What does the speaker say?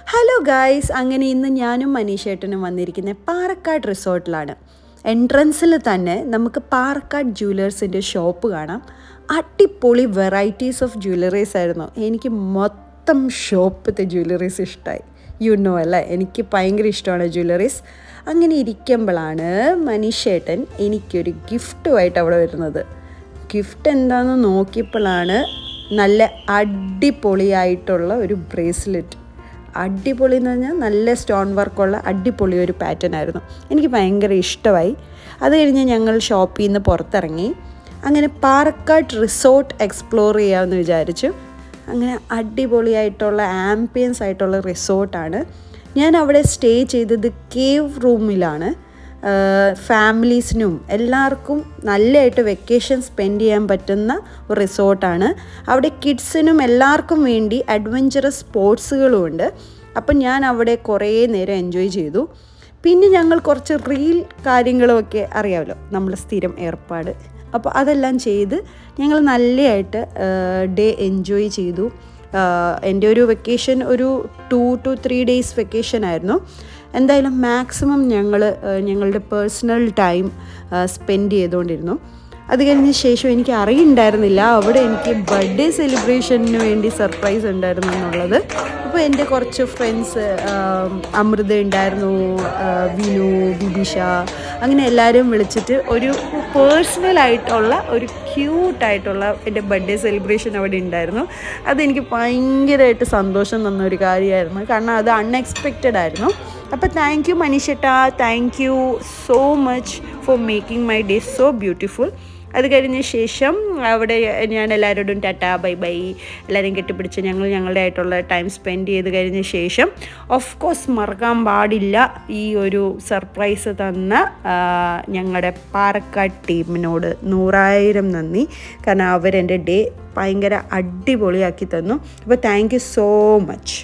Hello guys, അങ്ങനെ ഇന്ന് ഞാനും മനീഷേട്ടനും വന്നിരിക്കുന്നത് പാറക്കാട് റിസോർട്ടിലാണ്. എൻട്രൻസിൽ തന്നെ നമുക്ക് പാറക്കാട് ജ്വല്ലേഴ്സിൻ്റെ ഷോപ്പ് കാണാം. അടിപൊളി വെറൈറ്റീസ് ഓഫ് ജ്വല്ലറീസ് ആയിരുന്നു. എനിക്ക് മൊത്തം ഷോപ്പത്തെ ജ്വല്ലറീസ് ഇഷ്ടമായി. അല്ലേ, എനിക്ക് ഭയങ്കര ഇഷ്ടമാണ് ജ്വല്ലറീസ്. അങ്ങനെ ഇരിക്കുമ്പോഴാണ് മനീഷേട്ടൻ എനിക്കൊരു ഗിഫ്റ്റുമായിട്ട് അവിടെ വരുന്നത്. ഗിഫ്റ്റ് എന്താണെന്ന് നോക്കിയപ്പോഴാണ് നല്ല അടിപൊളിയായിട്ടുള്ള ഒരു ബ്രേസ്ലെറ്റ്. അടിപൊളി എന്ന് പറഞ്ഞാൽ നല്ല സ്റ്റോൺ വർക്കുള്ള അടിപൊളി ഒരു പാറ്റേൺ ആയിരുന്നു. എനിക്ക് ഭയങ്കര ഇഷ്ടമായി. അത് കഴിഞ്ഞ് ഞങ്ങൾ ഷോപ്പിൽ നിന്ന് പുറത്തിറങ്ങി. അങ്ങനെ പാറക്കാട് റിസോർട്ട് എക്സ്പ്ലോർ ചെയ്യാമെന്ന് വിചാരിച്ചു. അങ്ങനെ അടിപൊളിയായിട്ടുള്ള ആംബിയൻസ് ആയിട്ടുള്ള റിസോർട്ടാണ്. ഞാൻ അവിടെ സ്റ്റേ ചെയ്തത് കേവ് റൂമിലാണ്. ഫാമിലീസിനും എല്ലാവർക്കും നല്ലതായിട്ട് വെക്കേഷൻ സ്പെൻഡ് ചെയ്യാൻ പറ്റുന്ന ഒരു റിസോർട്ടാണ്. അവിടെ കിഡ്സിനും എല്ലാവർക്കും വേണ്ടി അഡ്വഞ്ചറസ് സ്പോർട്സുകളും ഉണ്ട്. അപ്പം ഞാൻ അവിടെ കുറേ നേരം എൻജോയ് ചെയ്തു. പിന്നെ ഞങ്ങൾ കുറച്ച് റീൽ കാര്യങ്ങളുമൊക്കെ അറിയാമല്ലോ, നമ്മൾ സ്ഥിരം ഏർപ്പാട്. അപ്പോൾ അതെല്ലാം ചെയ്ത് ഞങ്ങൾ നല്ലതായിട്ട് ഡേ എൻജോയ് ചെയ്തു. എൻ്റെ ഒരു വെക്കേഷൻ ഒരു 2 to 3 days വെക്കേഷൻ ആയിരുന്നു. എന്തായാലും മാക്സിമം ഞങ്ങളുടെ പേഴ്സണൽ ടൈം സ്പെൻഡ് ചെയ്തുകൊണ്ടിരുന്നു. അത് കഴിഞ്ഞ ശേഷം എനിക്ക് അറിയുന്നുണ്ടായിരുന്നില്ല അവിടെ എനിക്ക് ബർത്ത്ഡേ സെലിബ്രേഷന് വേണ്ടി സർപ്രൈസ് ഉണ്ടായിരുന്നു എന്നുള്ളത്. അപ്പോൾ എൻ്റെ കുറച്ച് ഫ്രണ്ട്സ്, അമൃത ഉണ്ടായിരുന്നു, വിനു, ബിബിഷ, അങ്ങനെ എല്ലാവരും വിളിച്ചിട്ട് ഒരു പേഴ്സണലായിട്ടുള്ള ഒരു ക്യൂട്ടായിട്ടുള്ള എൻ്റെ ബർത്ത്ഡേ സെലിബ്രേഷൻ അവിടെ ഉണ്ടായിരുന്നു. അതെനിക്ക് ഭയങ്കരമായിട്ട് സന്തോഷം തന്ന ഒരു കാര്യമായിരുന്നു, കാരണം അത് അൺഎക്സ്പെക്റ്റഡ് ആയിരുന്നു. അപ്പോൾ താങ്ക് യു മനീഷേട്ടാ, thank you so much for making my day so beautiful. അത് കഴിഞ്ഞ ശേഷം അവിടെ ഞാൻ എല്ലാവരോടും ടാറ്റാ ബൈ ബൈ എല്ലാവരെയും കെട്ടിപ്പിടിച്ച് ഞങ്ങളുടെ ആയിട്ടുള്ള ടൈം സ്പെൻഡ് ചെയ്ത് കഴിഞ്ഞ ശേഷം ഓഫ് കോഴ്സ് മറക്കാൻ പാടില്ല ഈ ഒരു സർപ്രൈസ് തന്ന ഞങ്ങളുടെ പാറക്കാട് ടീമിനോട് 100,000 നന്ദി. കാരണം അവരെൻ്റെ ഡേ ഭയങ്കര അടിപൊളിയാക്കി തന്നു. അപ്പോൾ താങ്ക് യു സോ മച്ച്.